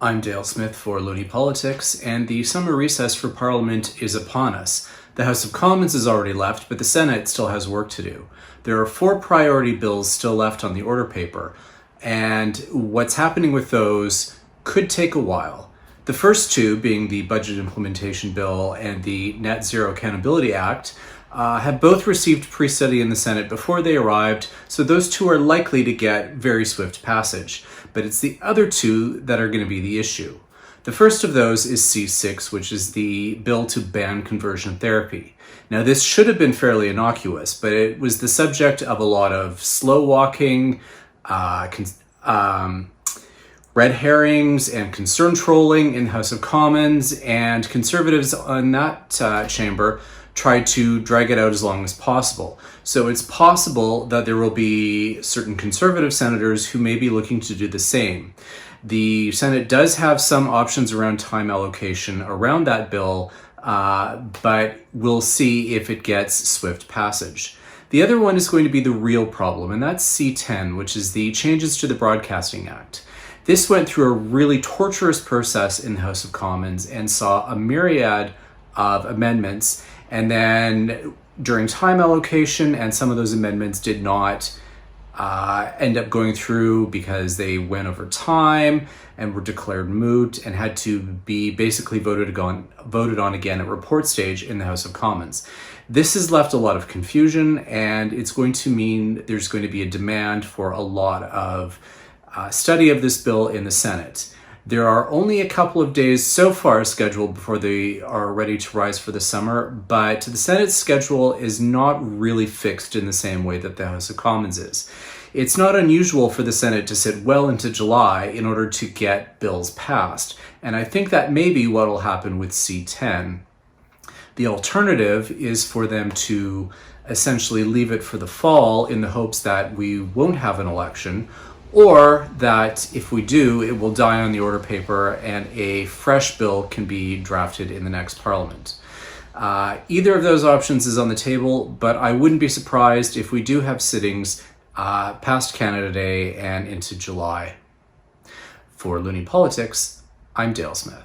I'm Dale Smith for Looney Politics, and the summer recess for Parliament is upon us. The House of Commons has already left, but the Senate still has work to do. There are 4 priority bills still left on the order paper, and what's happening with those could take a while. The first 2, being the Budget Implementation Bill and the Net Zero Accountability Act, have both received pre-study in the Senate before they arrived, so those 2 are likely to get very swift passage. But it's the other 2 that are going to be the issue. The first of those is C6, which is the bill to ban conversion therapy. Now, this should have been fairly innocuous, but it was the subject of a lot of slow walking, red herrings, and concern trolling in the House of Commons, and Conservatives in that chamber tried to drag it out as long as possible. So it's possible that there will be certain Conservative senators who may be looking to do the same. The Senate does have some options around time allocation around that bill, but we'll see if it gets swift passage. The other one is going to be the real problem, and that's C10, which is the changes to the Broadcasting Act. This went through a really torturous process in the House of Commons and saw a myriad of amendments, and then during time allocation, and some of those amendments did not end up going through because they went over time and were declared moot and had to be basically voted on again at report stage in the House of Commons. This has left a lot of confusion, and it's going to mean there's going to be a demand for a lot of study of this bill in the Senate. There are only a couple of days so far scheduled before they are ready to rise for the summer, but the Senate's schedule is not really fixed in the same way that the House of Commons is. It's not unusual for the Senate to sit well into July in order to get bills passed, and I think that may be what will happen with C10. The alternative is for them to essentially leave it for the fall in the hopes that we won't have an election, or that if we do, it will die on the order paper and a fresh bill can be drafted in the next Parliament. Either of those options is on the table, but I wouldn't be surprised if we do have sittings past Canada Day and into July. For Looney Politics, I'm Dale Smith.